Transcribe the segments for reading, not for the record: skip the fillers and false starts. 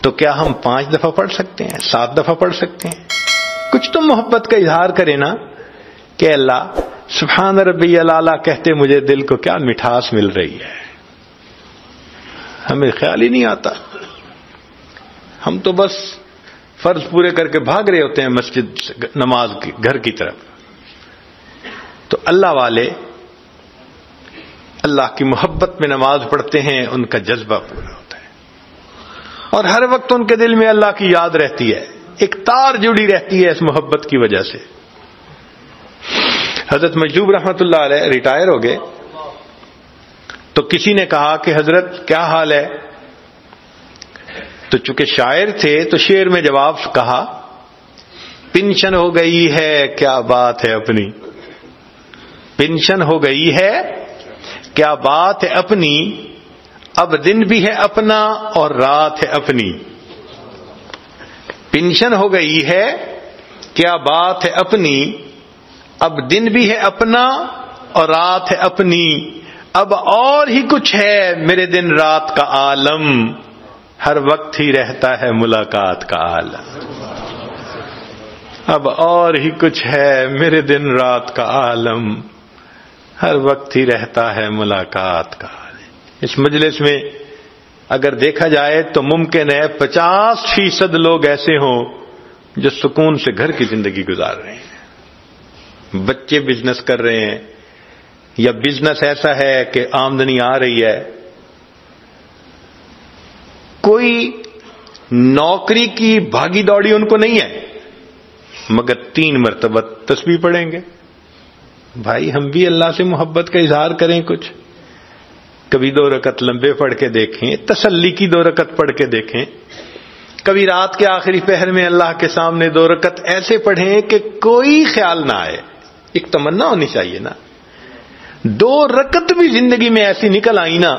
تو کیا ہم 5 دفعہ پڑھ سکتے ہیں، 7 دفعہ پڑھ سکتے ہیں؟ کچھ تو محبت کا اظہار کرے نا کہ اللہ سبحان ربی الاعلیٰ کہتے مجھے دل کو کیا مٹھاس مل رہی ہے. ہمیں خیال ہی نہیں آتا، ہم تو بس فرض پورے کر کے بھاگ رہے ہوتے ہیں مسجد سے نماز کی گھر کی طرف. تو اللہ والے اللہ کی محبت میں نماز پڑھتے ہیں، ان کا جذبہ پورا ہوتا ہے اور ہر وقت ان کے دل میں اللہ کی یاد رہتی ہے، ایک تار جڑی رہتی ہے اس محبت کی وجہ سے. حضرت مجذوب رحمت اللہ علیہ ریٹائر ہو گئے تو کسی نے کہا کہ حضرت کیا حال ہے؟ تو چونکہ شاعر تھے تو شعر میں جواب کہا پنشن ہو گئی ہے کیا بات ہے اپنی، پنشن ہو گئی ہے کیا بات ہے اپنی، اب دن بھی ہے اپنا اور رات ہے اپنی. پنشن ہو گئی ہے کیا بات ہے اپنی، اب دن بھی ہے اپنا اور رات ہے اپنی، اب اور ہی کچھ ہے میرے دن رات کا عالم، ہر وقت ہی رہتا ہے ملاقات کا عالم. اب اور ہی کچھ ہے میرے دن رات کا عالم، ہر وقت ہی رہتا ہے ملاقات کا عالم. اس مجلس میں اگر دیکھا جائے تو ممکن ہے 50% لوگ ایسے ہوں جو سکون سے گھر کی زندگی گزار رہے ہیں، بچے بزنس کر رہے ہیں یا بزنس ایسا ہے کہ آمدنی آ رہی ہے. کوئی نوکری کی بھاگی دوڑی ان کو نہیں ہے، مگر 3 مرتبہ تسبیح پڑھیں گے. بھائی ہم بھی اللہ سے محبت کا اظہار کریں، کچھ کبھی 2 رکعت لمبے پڑھ کے دیکھیں، تسلی کی 2 رکعت پڑھ کے دیکھیں. کبھی رات کے آخری پہر میں اللہ کے سامنے 2 رکعت ایسے پڑھیں کہ کوئی خیال نہ آئے. ایک تمنا ہونی چاہیے نا. 2 رکعت بھی زندگی میں ایسی نکل آئی نا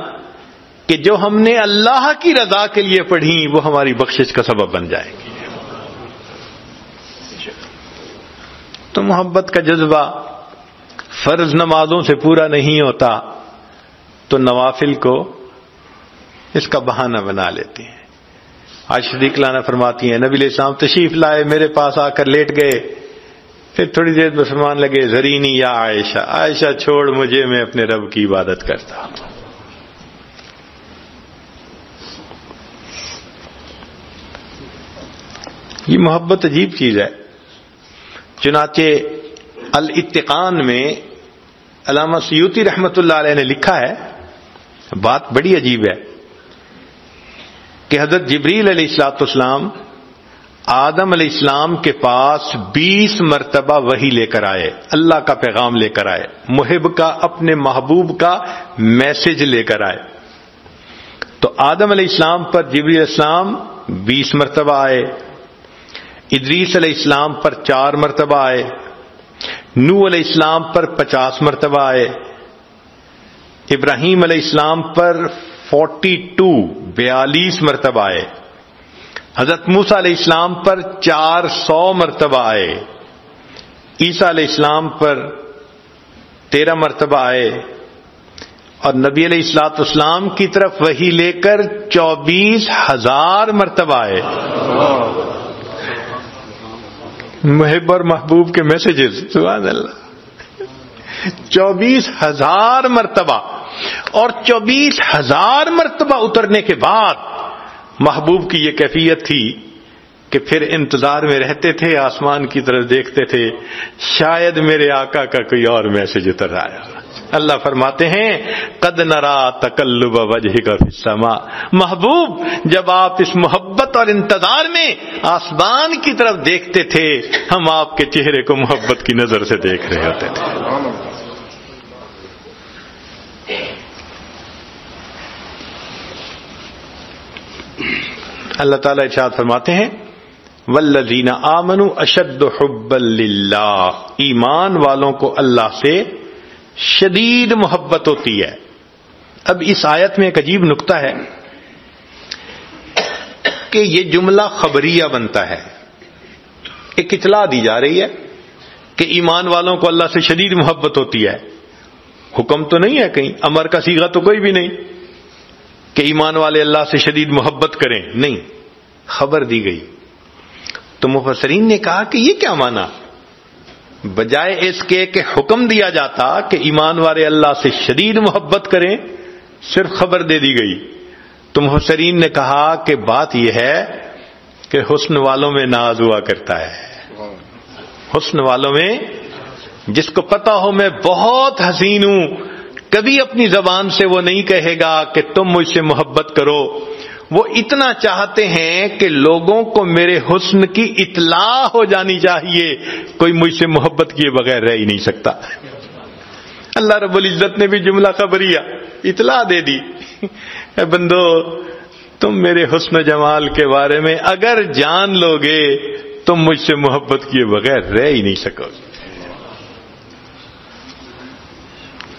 کہ جو ہم نے اللہ کی رضا کے لیے پڑھی وہ ہماری بخشش کا سبب بن جائے گی. تو محبت کا جذبہ فرض نمازوں سے پورا نہیں ہوتا تو نوافل کو اس کا بہانہ بنا لیتے ہیں. آج صدیق لانا فرماتی ہیں نبی علیہ السلام تشریف لائے، میرے پاس آ کر لیٹ گئے، پھر تھوڑی دیر میں فرمان لگے زرینی یا عائشہ، عائشہ چھوڑ مجھے، میں اپنے رب کی عبادت کرتا ہوں. یہ محبت عجیب چیز ہے. چنانچہ الاتقان میں علامہ سیوطی رحمت اللہ علیہ نے لکھا ہے، بات بڑی عجیب ہے کہ حضرت جبریل علیہ السلام آدم علیہ السلام کے پاس 20 مرتبہ وحی لے کر آئے، اللہ کا پیغام لے کر آئے، محب کا، اپنے محبوب کا میسج لے کر آئے. تو آدم علیہ السلام پر جبریل علیہ السلام 20 مرتبہ آئے، ادریس علیہ السلام پر 4 مرتبہ آئے، نوح علیہ السلام پر 50 مرتبہ آئے، ابراہیم علیہ السلام پر 42 مرتبہ آئے، حضرت موسیٰ علیہ السلام پر 400 مرتبہ آئے، عیسیٰ علیہ السلام پر 13 مرتبہ آئے، اور نبی علیہ السلام کی طرف وحی لے کر 24,000 مرتبہ آئے. محب اور محبوب کے میسیجز، سبحان اللہ، 24,000 مرتبہ. اور 24,000 مرتبہ اترنے کے بعد محبوب کی یہ کیفیت تھی کہ پھر انتظار میں رہتے تھے، آسمان کی طرف دیکھتے تھے، شاید میرے آقا کا کوئی اور میسج اتر آیا. اللہ فرماتے ہیں قد نرا تقلب وجہک فی السماء، محبوب جب آپ اس محبت اور انتظار میں آسمان کی طرف دیکھتے تھے، ہم آپ کے چہرے کو محبت کی نظر سے دیکھ رہے ہوتے تھے. اللہ تعالیٰ ارشاد فرماتے ہیں والذین آمنوا اشد حبا للہ، ایمان والوں کو اللہ سے شدید محبت ہوتی ہے. اب اس آیت میں ایک عجیب نکتہ ہے کہ یہ جملہ خبریہ بنتا ہے، ایک اطلاع دی جا رہی ہے کہ ایمان والوں کو اللہ سے شدید محبت ہوتی ہے. حکم تو نہیں ہے کہیں، امر کا صیغہ تو کوئی بھی نہیں کہ ایمان والے اللہ سے شدید محبت کریں، نہیں. خبر دی گئی. تو مفسرین نے کہا کہ یہ کیا مانا؟ بجائے اس کے کہ حکم دیا جاتا کہ ایمان والے اللہ سے شدید محبت کریں، صرف خبر دے دی گئی. تو مفسرین نے کہا کہ بات یہ ہے کہ حسن والوں میں ناز ہوا کرتا ہے. حسن والوں میں جس کو پتا ہو میں بہت حسین ہوں، کبھی اپنی زبان سے وہ نہیں کہے گا کہ تم مجھ سے محبت کرو. وہ اتنا چاہتے ہیں کہ لوگوں کو میرے حسن کی اطلاع ہو جانی چاہیے، کوئی مجھ سے محبت کیے بغیر رہ ہی نہیں سکتا. اللہ رب العزت نے بھی جملہ خبریہ اطلاع دے دی، اے بندو تم میرے حسن و جمال کے بارے میں اگر جان لو گے تم مجھ سے محبت کیے بغیر رہ ہی نہیں سکو گے.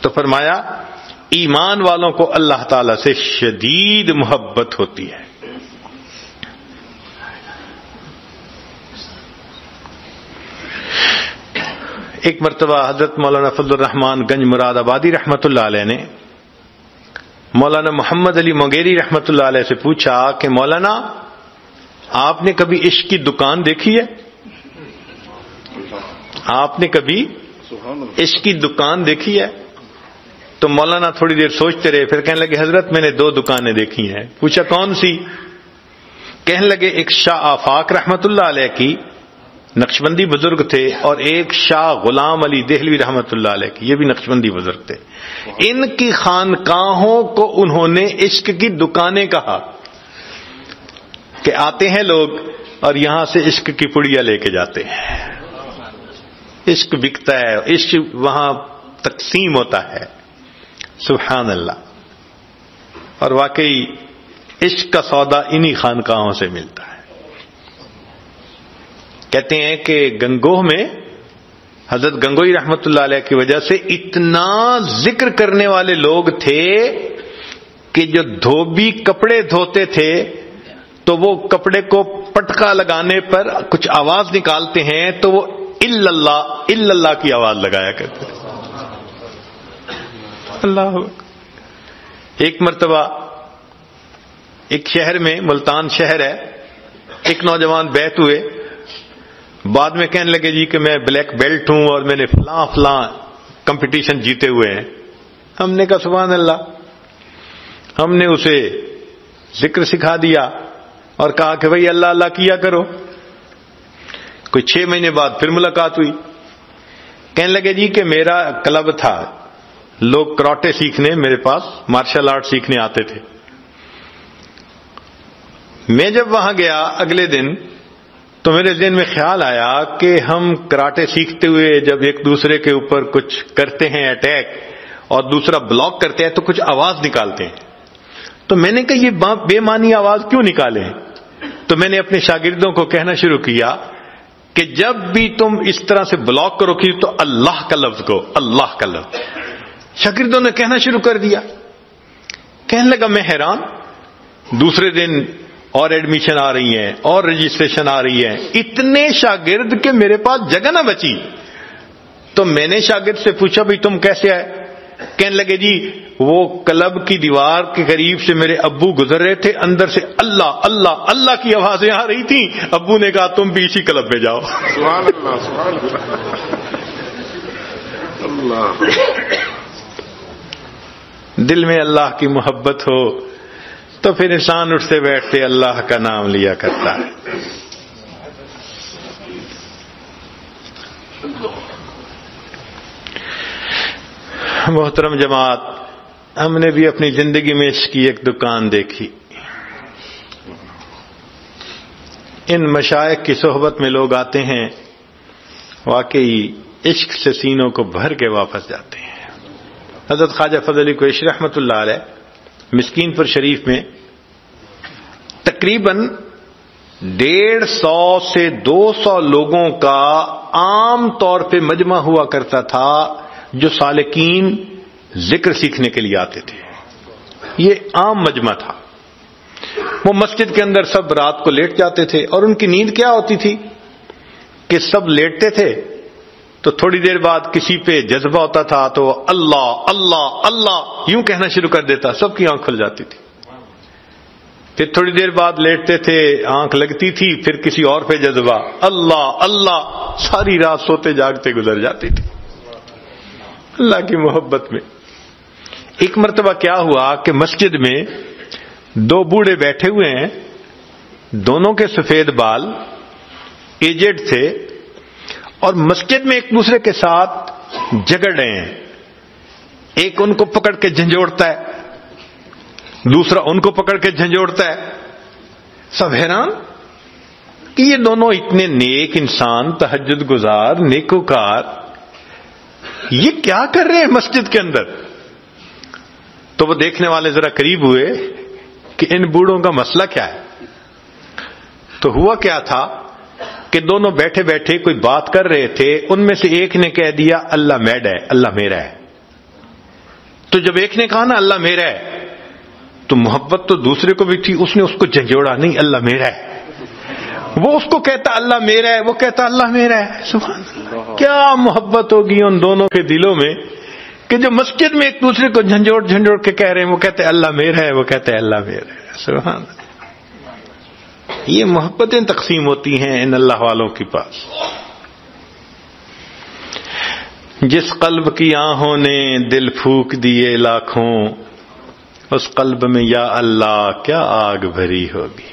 تو فرمایا ایمان والوں کو اللہ تعالی سے شدید محبت ہوتی ہے. ایک مرتبہ حضرت مولانا فضل الرحمان گنج مراد آبادی رحمۃ اللہ علیہ نے مولانا محمد علی مغیری رحمۃ اللہ علیہ سے پوچھا کہ مولانا آپ نے کبھی عشق کی دکان دیکھی ہے؟ آپ نے کبھی عشق کی دکان دیکھی ہے؟ تو مولانا تھوڑی دیر سوچتے رہے، پھر کہنے لگے حضرت میں نے 2 دکانیں دیکھی ہیں. پوچھا کون سی؟ کہنے لگے ایک شاہ آفاق رحمۃ اللہ علیہ کی، نقشبندی بزرگ تھے، اور ایک شاہ غلام علی دہلوی رحمۃ اللہ علیہ کی، یہ بھی نقشبندی بزرگ تھے. ان کی خانقاہوں کو انہوں نے عشق کی دکانیں کہا کہ آتے ہیں لوگ اور یہاں سے عشق کی پڑیاں لے کے جاتے ہیں. عشق بکتا ہے، عشق وہاں تقسیم ہوتا ہے. سبحان اللہ. اور واقعی عشق کا سودا انہی خانقاہوں سے ملتا ہے. کہتے ہیں کہ گنگوہ میں حضرت گنگوئی رحمت اللہ علیہ کی وجہ سے اتنا ذکر کرنے والے لوگ تھے کہ جو دھوبی کپڑے دھوتے تھے تو وہ کپڑے کو پٹکا لگانے پر کچھ آواز نکالتے ہیں تو وہ الا اللہ کی آواز لگایا کرتے تھے. اللہ. ایک مرتبہ ایک شہر میں، ملتان شہر ہے، ایک نوجوان بیعت ہوئے، بعد میں کہنے لگے جی کہ میں بلیک بیلٹ ہوں اور میں نے فلاں فلاں کمپٹیشن جیتے ہوئے ہیں. ہم نے کہا سبحان اللہ. ہم نے اسے ذکر سکھا دیا اور کہا کہ بھئی اللہ اللہ کیا کرو. کوئی 6 مہینے بعد پھر ملاقات ہوئی. کہنے لگے جی کہ میرا کلب تھا، لوگ کراٹے سیکھنے میرے پاس مارشل آرٹ سیکھنے آتے تھے. میں جب وہاں گیا اگلے دن تو میرے ذہن میں خیال آیا کہ ہم کراٹے سیکھتے ہوئے جب ایک دوسرے کے اوپر کچھ کرتے ہیں اٹیک اور دوسرا بلاک کرتے ہیں تو کچھ آواز نکالتے ہیں. تو میں نے کہا یہ بے معنی آواز کیوں نکالیں؟ تو میں نے اپنے شاگردوں کو کہنا شروع کیا کہ جب بھی تم اس طرح سے بلاک کرو کہ تو اللہ کا لفظ کو، اللہ کا لفظ. شاگردوں نے کہنا شروع کر دیا. کہنے لگا میں حیران. دوسرے دن اور ایڈمیشن آ رہی ہیں اور رجسٹریشن آ رہی ہے، اتنے شاگرد کہ میرے پاس جگہ نہ بچی. تو میں نے شاگرد سے پوچھا بھئی تم کیسے آئے؟ کہنے لگے جی وہ کلب کی دیوار کے قریب سے میرے ابو گزر رہے تھے، اندر سے اللہ اللہ اللہ کی آوازیں آ رہی تھیں. ابو نے کہا تم بھی اسی کلب میں جاؤ. سبحان اللہ سبحان اللہ. دل میں اللہ کی محبت ہو تو پھر انسان اٹھتے بیٹھتے اللہ کا نام لیا کرتا ہے. محترم جماعت، ہم نے بھی اپنی زندگی میں عشق کی ایک دکان دیکھی. ان مشائخ کی صحبت میں لوگ آتے ہیں، واقعی عشق سے سینوں کو بھر کے واپس جاتے ہیں. حضرت خواجہ فضل علی قریشی رحمۃ اللہ علیہ مسکین پور شریف میں تقریباً 150 سے 200 لوگوں کا عام طور پہ مجمع ہوا کرتا تھا جو سالکین ذکر سیکھنے کے لیے آتے تھے. یہ عام مجمع تھا. وہ مسجد کے اندر سب رات کو لیٹ جاتے تھے اور ان کی نیند کیا ہوتی تھی کہ سب لیٹتے تھے تو تھوڑی دیر بعد کسی پہ جذبہ ہوتا تھا تو اللہ اللہ اللہ یوں کہنا شروع کر دیتا، سب کی آنکھ کھل جاتی تھی. پھر تھوڑی دیر بعد لیٹتے تھے، آنکھ لگتی تھی، پھر کسی اور پہ جذبہ، اللہ اللہ، ساری رات سوتے جاگتے گزر جاتی تھی اللہ کی محبت میں۔ ایک مرتبہ کیا ہوا کہ مسجد میں دو بوڑھے بیٹھے ہوئے ہیں، دونوں کے سفید بال، ایجڈ تھے، اور مسجد میں ایک دوسرے کے ساتھ جھگڑ رہے ہیں۔ ایک ان کو پکڑ کے جھنجھوڑتا ہے، دوسرا ان کو پکڑ کے جھنجھوڑتا ہے۔ سب حیران کہ یہ دونوں اتنے نیک انسان، تہجد گزار، نیکوکار، یہ کیا کر رہے ہیں مسجد کے اندر؟ تو وہ دیکھنے والے ذرا قریب ہوئے کہ ان بوڑھوں کا مسئلہ کیا ہے۔ تو ہوا کیا تھا کہ دونوں بیٹھے بیٹھے کوئی بات کر رہے تھے، ان میں سے ایک نے کہہ دیا اللہ میڈ ہے، اللہ میرا ہے۔ تو جب ایک نے کہا نا اللہ میرا ہے، تو محبت تو دوسرے کو بھی تھی، اس نے اس کو جھنجھوڑا، نہیں اللہ میرا ہے۔ وہ اس کو کہتا اللہ میرا ہے، وہ کہتا اللہ میرا ہے۔ سبحان اللہ، کیا محبت ہوگی ان دونوں کے دلوں میں کہ جو مسجد میں ایک دوسرے کو جھنجھوڑ جھنجھوڑ کے کہہ رہے ہیں، وہ کہتے ہیں اللہ میرا ہے، وہ کہتے ہیں اللہ میرا ہے۔ سبحان اللہ، یہ محبتیں تقسیم ہوتی ہیں ان اللہ والوں کے پاس۔ جس قلب کی آہوں نے دل پھونک دیے لاکھوں، اس قلب میں یا اللہ کیا آگ بھری ہوگی۔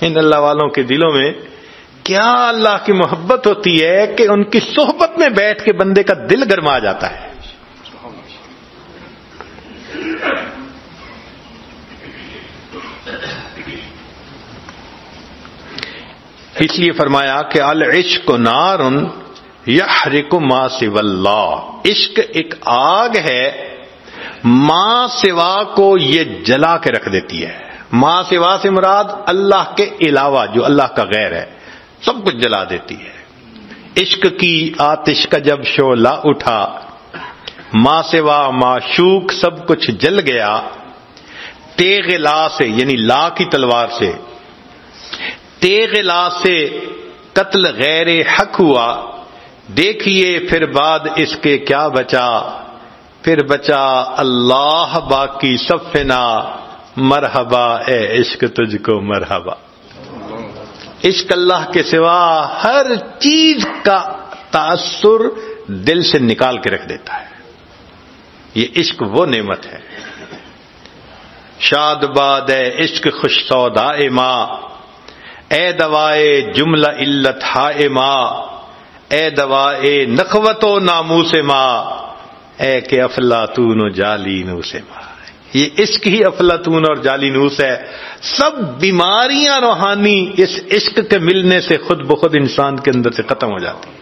ان اللہ والوں کے دلوں میں کیا اللہ کی محبت ہوتی ہے کہ ان کی صحبت میں بیٹھ کے بندے کا دل گرما جاتا ہے۔ اس لیے فرمایا کہ العشق نار یحرق ما سوی اللہ، عشق ایک آگ ہے، ما سوا کو یہ جلا کے رکھ دیتی ہے۔ ما سوا سے مراد اللہ کے علاوہ جو اللہ کا غیر ہے، سب کچھ جلا دیتی ہے۔ عشق کی آتش کا جب شعلہ اٹھا، ما سوا معشوق سب کچھ جل گیا، تیغ لا سے یعنی لا کی تلوار سے، تیغ لا سے قتل غیر حق ہوا، دیکھیے پھر بعد اس کے کیا بچا، پھر بچا اللہ باقی سب فنا، مرحبا اے عشق تجھ کو مرحبا۔ عشق اللہ کے سوا ہر چیز کا تاثر دل سے نکال کے رکھ دیتا ہے۔ یہ عشق وہ نعمت ہے۔ شاد باد اے عشق خوش سودائے ماں، اے دوائے جملہ علت ہائے ماں، اے دوائے نخوت و ناموس ماں، اے کہ افلاطون و جالینوس ماں۔ یہ عشق ہی افلاطون اور جالینوس ہے۔ سب بیماریاں روحانی اس عشق کے ملنے سے خود بخود انسان کے اندر سے ختم ہو جاتی ہیں۔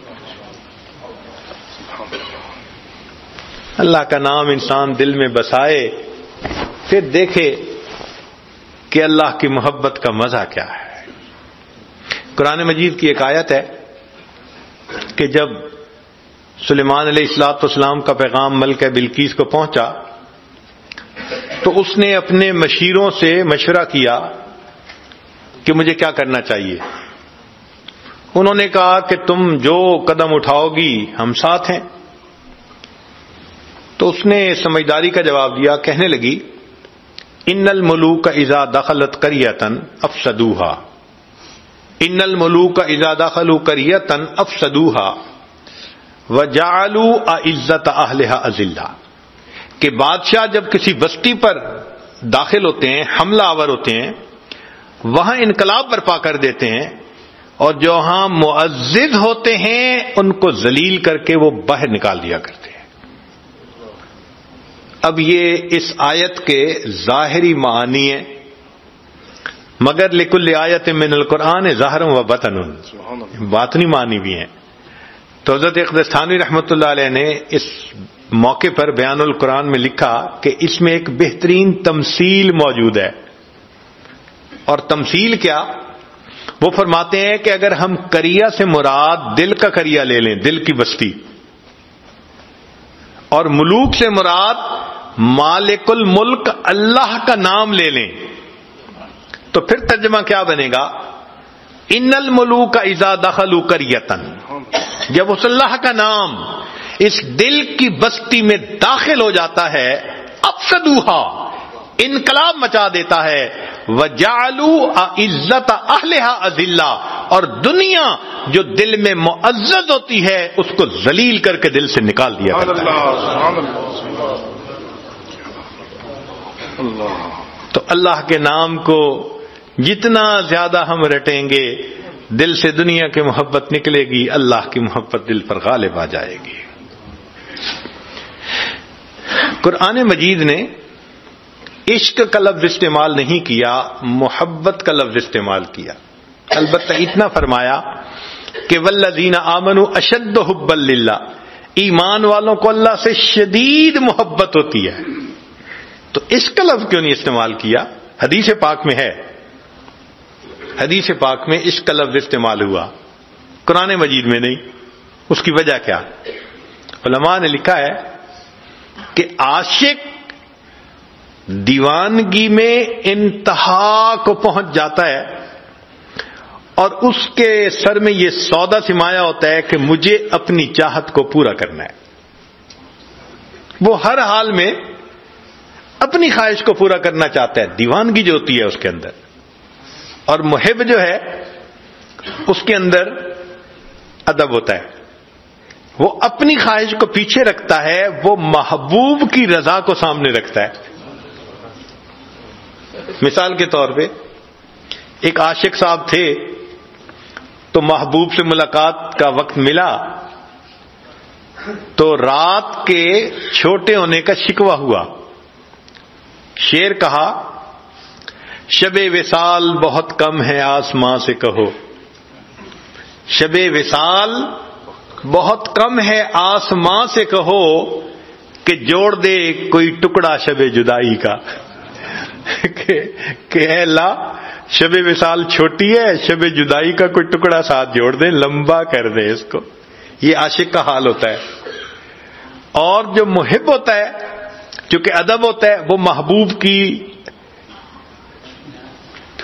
اللہ کا نام انسان دل میں بسائے، پھر دیکھے کہ اللہ کی محبت کا مزہ کیا ہے۔ قرآن مجید کی ایک آیت ہے کہ جب سلیمان علیہ الصلوۃ والسلام کا پیغام ملکہ بلقیس کو پہنچا تو اس نے اپنے مشیروں سے مشورہ کیا کہ مجھے کیا کرنا چاہیے۔ انہوں نے کہا کہ تم جو قدم اٹھاؤ گی ہم ساتھ ہیں۔ تو اس نے سمجھداری کا جواب دیا، کہنے لگی ان الملوک اذا دخلت قریۃ افسدوها، ان الملوک اذا دخلوا قریۃ افسدوها وجعلوا اعزۃ اہلها اذلہ، کہ بادشاہ جب کسی بستی پر داخل ہوتے ہیں، حملہ آور ہوتے ہیں، وہاں انقلاب برپا کر دیتے ہیں، اور جو ہاں معزز ہوتے ہیں ان کو ذلیل کر کے وہ باہر نکال دیا کرتے ہیں۔ اب یہ اس آیت کے ظاہری معنی ہیں، مگر لکل آیت من القرآن ظاہر و باطن، باطنی معنی بھی ہیں۔ تو حضرت اقدس تھانوی رحمۃ اللہ علیہ نے اس موقع پر بیان القرآن میں لکھا کہ اس میں ایک بہترین تمثیل موجود ہے۔ اور تمثیل کیا؟ وہ فرماتے ہیں کہ اگر ہم قریہ سے مراد دل کا قریہ لے لیں، دل کی بستی، اور ملوک سے مراد مالک الملک اللہ کا نام لے لیں، تو پھر ترجمہ کیا بنے گا؟ ان الملوک اذا دخلوا قریۃ، جب اس اللہ کا نام اس دل کی بستی میں داخل ہو جاتا ہے، افسدوها، انقلاب مچا دیتا ہے. وَجَعَلُوا عِزَّةَ أَهْلِهَا أَذِلَّةً، اور دنیا جو دل میں معزز ہوتی ہے اس کو ذلیل کر کے دل سے نکال دیا کرتا ہے. تو اللہ کے نام کو جتنا زیادہ ہم رٹیں گے دل سے دنیا کی محبت نکلے گی، اللہ کی محبت دل پر غالب آ جائے گی. قرآن مجید نے عشق کا لفظ استعمال نہیں کیا، محبت کا لفظ استعمال کیا. البتہ اتنا فرمایا کہ والذین آمنوا اشد حبا للہ، ایمان والوں کو اللہ سے شدید محبت ہوتی ہے. تو عشق کا لفظ کیوں نہیں استعمال کیا؟ حدیث پاک میں ہے، حدیث پاک میں عشق کا لفظ استعمال ہوا، قرآن مجید میں نہیں. اس کی وجہ کیا؟ علماء نے لکھا ہے کہ عاشق دیوانگی میں انتہا کو پہنچ جاتا ہے اور اس کے سر میں یہ سودا سمایا ہوتا ہے کہ مجھے اپنی چاہت کو پورا کرنا ہے. وہ ہر حال میں اپنی خواہش کو پورا کرنا چاہتا ہے، دیوانگی جو ہوتی ہے اس کے اندر. اور محب جو ہے اس کے اندر ادب ہوتا ہے، وہ اپنی خواہش کو پیچھے رکھتا ہے، وہ محبوب کی رضا کو سامنے رکھتا ہے. مثال کے طور پہ ایک عاشق صاحب تھے تو محبوب سے ملاقات کا وقت ملا تو رات کے چھوٹے ہونے کا شکوہ ہوا. شعر کہا، شب وصال بہت کم ہے آسماں سے کہو، شب وصال بہت کم ہے آسماں سے کہو کہ جوڑ دے کوئی ٹکڑا شب جدائی کا. کہ اے اللہ شب وصال چھوٹی ہے، شب جدائی کا کوئی ٹکڑا ساتھ جوڑ دے، لمبا کر دے اس کو. یہ عاشق کا حال ہوتا ہے. اور جو محب ہوتا ہے، چونکہ ادب ہوتا ہے، وہ محبوب کی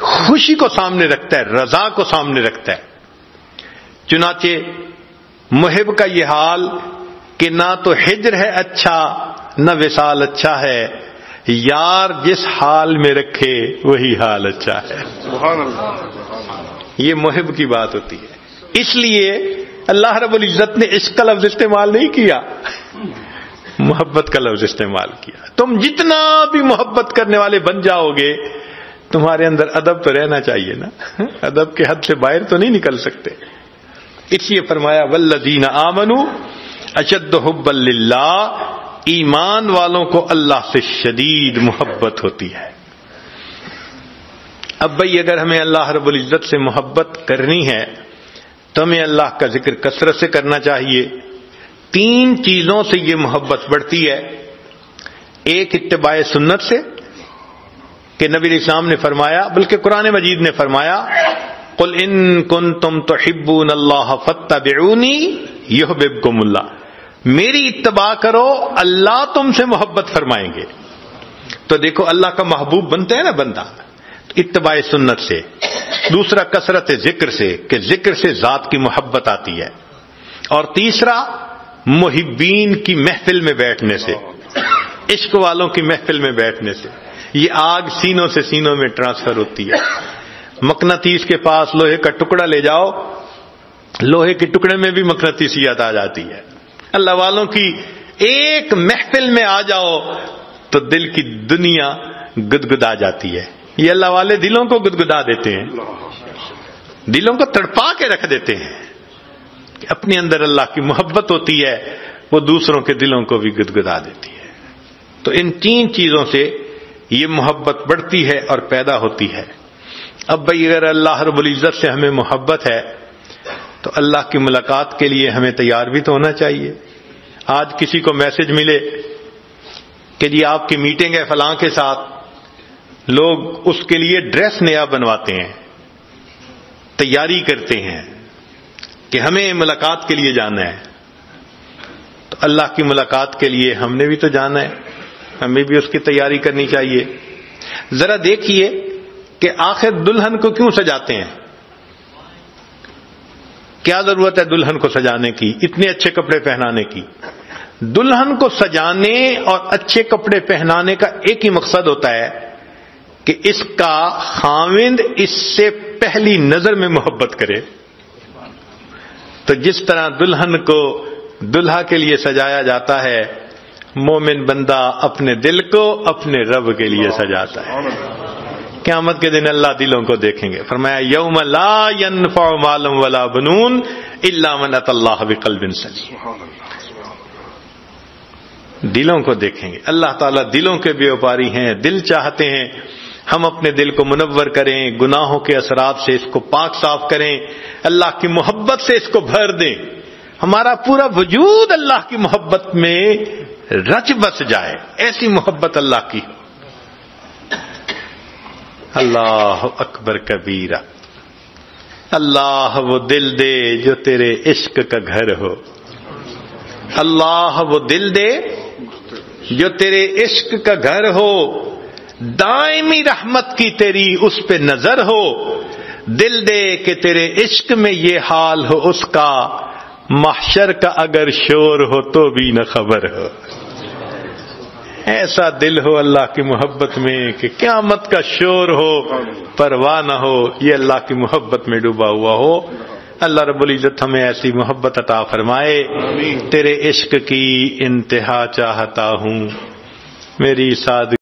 خوشی کو سامنے رکھتا ہے، رضا کو سامنے رکھتا ہے. چنانچہ محب کا یہ حال کہ نہ تو ہجر ہے اچھا نہ وصال اچھا ہے، یار جس حال میں رکھے وہی حال اچھا ہے. سبحان اللہ. یہ محب کی بات ہوتی ہے. اس لیے اللہ رب العزت نے عشق کا لفظ استعمال نہیں کیا، محبت کا لفظ استعمال کیا. تم جتنا بھی محبت کرنے والے بن جاؤ گے تمہارے اندر ادب تو رہنا چاہیے نا، ادب کے حد سے باہر تو نہیں نکل سکتے. اس لیے فرمایا والذین آمنوا اشد حبا للہ، ایمان والوں کو اللہ سے شدید محبت ہوتی ہے. اب بھئی اگر ہمیں اللہ رب العزت سے محبت کرنی ہے تو ہمیں اللہ کا ذکر کثرت سے کرنا چاہیے. 3 چیزوں سے یہ محبت بڑھتی ہے. ایک اتباع سنت سے کہ نبی علیہ السلام نے فرمایا، بلکہ قرآن مجید نے فرمایا قل ان کنتم تحبون اللہ فاتبعونی یحببکم اللہ، میری اتباع کرو اللہ تم سے محبت فرمائیں گے. تو دیکھو اللہ کا محبوب بنتا ہے نا بندہ اتباع سنت سے. دوسرا کثرت ذکر سے کہ ذکر سے ذات کی محبت آتی ہے. اور تیسرا محبین کی محفل میں بیٹھنے سے، عشق والوں کی محفل میں بیٹھنے سے. یہ آگ سینوں سے سینوں میں ٹرانسفر ہوتی ہے. مقناطیس کے پاس لوہے کا ٹکڑا لے جاؤ، لوہے کے ٹکڑے میں بھی مقناطیسیت آ جاتی ہے. اللہ والوں کی ایک محفل میں آ جاؤ تو دل کی دنیا گدگدا جاتی ہے. یہ اللہ والے دلوں کو گدگدا دیتے ہیں، دلوں کو تڑپا کے رکھ دیتے ہیں. کہ اپنے اندر اللہ کی محبت ہوتی ہے، وہ دوسروں کے دلوں کو بھی گدگدا دیتی ہے. تو ان 3 چیزوں سے یہ محبت بڑھتی ہے اور پیدا ہوتی ہے. اب بھئی اگر اللہ رب العزت سے ہمیں محبت ہے تو اللہ کی ملاقات کے لیے ہمیں تیار بھی تو ہونا چاہیے. آج کسی کو میسج ملے کہ جی آپ کی میٹنگ ہے فلاں کے ساتھ، لوگ اس کے لیے ڈریس نیا بنواتے ہیں، تیاری کرتے ہیں کہ ہمیں ملاقات کے لیے جانا ہے. تو اللہ کی ملاقات کے لیے ہم نے بھی تو جانا ہے، ہمیں بھی اس کی تیاری کرنی چاہیے. ذرا دیکھیے کہ آخر دلہن کو کیوں سجاتے ہیں؟ کیا ضرورت ہے دلہن کو سجانے کی، اتنے اچھے کپڑے پہنانے کی؟ دلہن کو سجانے اور اچھے کپڑے پہنانے کا ایک ہی مقصد ہوتا ہے کہ اس کا خاوند اس سے پہلی نظر میں محبت کرے. تو جس طرح دلہن کو دلہا کے لیے سجایا جاتا ہے، مومن بندہ اپنے دل کو اپنے رب کے لیے سجاتا ہے. قیامت کے دن اللہ دلوں کو دیکھیں گے. فرمایا یوم لا ينفع مال ولا بنون الا من اتى الله بقلب سلیم. دلوں کو دیکھیں گے. اللہ تعالیٰ دلوں کے بیوپاری ہیں. دل چاہتے ہیں ہم اپنے دل کو منور کریں، گناہوں کے اثرات سے اس کو پاک صاف کریں، اللہ کی محبت سے اس کو بھر دیں، ہمارا پورا وجود اللہ کی محبت میں رچ بس جائے. ایسی محبت اللہ کی ہو. اللہ اکبر کبیرہ. اللہ وہ دل دے جو تیرے عشق کا گھر ہو. اللہ وہ دل دے جو تیرے عشق کا گھر ہو. دائمی رحمت کی تیری اس پہ نظر ہو. دل دے کہ تیرے عشق میں یہ حال ہو اس کا، محشر کا اگر شور ہو تو بھی نہ خبر ہو. ایسا دل ہو اللہ کی محبت میں کہ قیامت کا شور ہو پرواہ نہ ہو. یہ اللہ کی محبت میں ڈوبا ہوا ہو. اللہ رب العزت ہمیں ایسی محبت عطا فرمائے. تیرے عشق کی انتہا چاہتا ہوں، میری سادگی